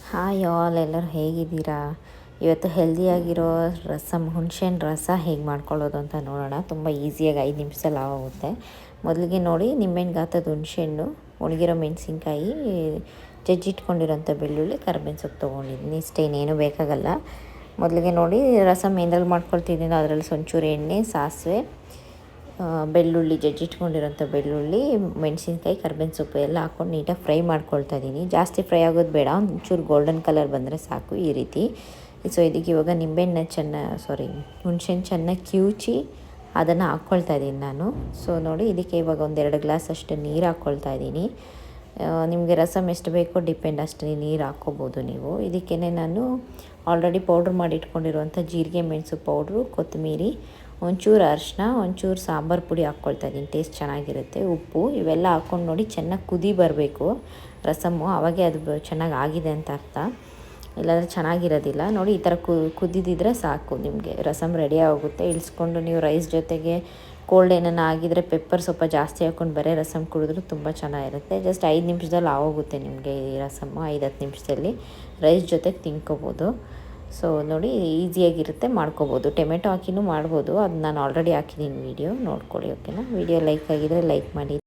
Hi all, ಎಲ್ಲರೂ ಹೇಗಿದ್ದೀರಾ? ಇವತ್ತು ಹೆಲ್ದಿಯಾಗಿರೋ ಹುಣಸೆಹಣ್ಣು ರಸ ಹೇಗೆ ಮಾಡ್ಕೊಳ್ಳೋದು ಅಂತ ನೋಡೋಣ. ತುಂಬ ಈಸಿಯಾಗಿ 5 ನಿಮಿಷದಲ್ಲಿ ಆಗೋಗುತ್ತೆ. ಮೊದಲಿಗೆ ನೋಡಿ, ನಿಂಬೆಹಣ್ಣು ಗಾತ್ರದ ಹುಣಸೆಹಣ್ಣು, ಒಣಗಿರೋ ಮೆಣಸಿನ್ಕಾಯಿ, ಜಜ್ಜಿಟ್ಕೊಂಡಿರೋಂಥ ಬೆಳ್ಳುಳ್ಳಿ, ಕರಿಬೇವಿನ ಸೊಪ್ಪು ತೊಗೊಂಡಿದ್ದೀನಿ. ಇಷ್ಟೇ, ಇನ್ನೇನು ಬೇಕಾಗಲ್ಲ. ಮೊದಲಿಗೆ ನೋಡಿ, ರಸಮ್ ಏನಲ್ಲಿ ಮಾಡ್ಕೊಳ್ತಿದ್ದೀನಿ, ಅದರಲ್ಲಿ ಒಂಚೂರು ಎಣ್ಣೆ, ಸಾಸಿವೆ, ಬೆಳ್ಳುಳ್ಳಿ, ಜಜ್ಜಿಟ್ಕೊಂಡಿರೋಂಥ ಬೆಳ್ಳುಳ್ಳಿ, ಮೆಣಸಿನ್ಕಾಯಿ, ಕರಿಬೇವಿನ ಸೊಪ್ಪು ಎಲ್ಲ ಹಾಕ್ಕೊಂಡು ನೀಟಾಗಿ ಫ್ರೈ ಮಾಡ್ಕೊಳ್ತಾ ಇದ್ದೀನಿ. ಜಾಸ್ತಿ ಫ್ರೈ ಆಗೋದು ಬೇಡ, ಒಂಚೂರು ಗೋಲ್ಡನ್ ಕಲರ್ ಬಂದರೆ ಸಾಕು. ಈ ರೀತಿ. ಸೊ ಇದಕ್ಕೆ ಇವಾಗ ಹುಣಸೆಹಣ್ಣು ಚೆನ್ನಾಗಿ ಕಿವುಚಿ ಅದನ್ನು ಹಾಕ್ಕೊಳ್ತಾ ಇದ್ದೀನಿ ನಾನು. ಸೊ ನೋಡಿ, ಇದಕ್ಕೆ ಇವಾಗ 1-2 ಗ್ಲಾಸ್ ಅಷ್ಟು ನೀರು ಹಾಕ್ಕೊಳ್ತಾ ಇದ್ದೀನಿ. ನಿಮಗೆ ರಸಮ್ ಎಷ್ಟು ಬೇಕೋ ಡಿಪೆಂಡ್, ಅಷ್ಟು ನೀರು ಹಾಕ್ಕೋಬೋದು ನೀವು. ಇದಕ್ಕೇ ನಾನು ಆಲ್ರೆಡಿ ಪೌಡ್ರ್ ಮಾಡಿ ಇಟ್ಕೊಂಡಿರುವಂಥ ಜೀರಿಗೆ ಮೆಣಸು ಪೌಡ್ರು, ಕೊತ್ತಂಬರಿ, ಒಂಚೂರು ಅರಿಶಿನ, ಒಂಚೂರು ಸಾಂಬಾರು ಪುಡಿ ಹಾಕ್ಕೊಳ್ತಾ ಇದ್ದೀನಿ. ಟೇಸ್ಟ್ ಚೆನ್ನಾಗಿರುತ್ತೆ. ಉಪ್ಪು ಇವೆಲ್ಲ ಹಾಕ್ಕೊಂಡು ನೋಡಿ, ಚೆನ್ನಾಗಿ ಕುದಿ ಬರಬೇಕು ರಸಮ್ಮು, ಅವಾಗೇ ಅದು ಚೆನ್ನಾಗಿ ಆಗಿದೆ ಅಂತ ಅರ್ಥ. ಇಲ್ಲಾಂದರೆ ಚೆನ್ನಾಗಿರೋದಿಲ್ಲ. ನೋಡಿ, ಈ ಥರ ಕುದಿದಿದ್ರೆ ಸಾಕು, ನಿಮಗೆ ರಸಮ್ ರೆಡಿ ಆಗುತ್ತೆ. ಇಳಿಸ್ಕೊಂಡು ನೀವು ರೈಸ್ ಜೊತೆಗೆ ಕೋಲ್ಡ್ ಏನಾನ ಆಗಿದ್ರೆ ಪೆಪ್ಪರ್ ಸ್ವಲ್ಪ ಜಾಸ್ತಿ ಹಾಕ್ಕೊಂಡು ಬರೀ ರಸಮ್ ಕುಡಿದ್ರೂ ತುಂಬ ಚೆನ್ನಾಗಿರುತ್ತೆ. ಜಸ್ಟ್ 5 ನಿಮಿಷದಲ್ಲಿ ಆಗೋಗುತ್ತೆ ನಿಮಗೆ ಈ ರಸಮ್ಮು. 5-10 ನಿಮಿಷದಲ್ಲಿ ರೈಸ್ ಜೊತೆಗೆ ತಿನ್ಕೋಬೋದು. ಸೊ ನೋಡಿ, ಈಸಿಯಾಗಿರುತ್ತೆ, ಮಾಡ್ಕೋಬೋದು. ಟೊಮೆಟೊ ಹಾಕಿನೂ ಮಾಡ್ಬೋದು, ಅದು ನಾನು ಆಲ್ರೆಡಿ ಹಾಕಿದ್ದೀನಿ ವೀಡಿಯೋ ನೋಡ್ಕೊಳ್ಳಿ. ಓಕೆನಾ? ವೀಡಿಯೋ ಲೈಕ್ ಆಗಿದರೆ ಲೈಕ್ ಮಾಡಿ.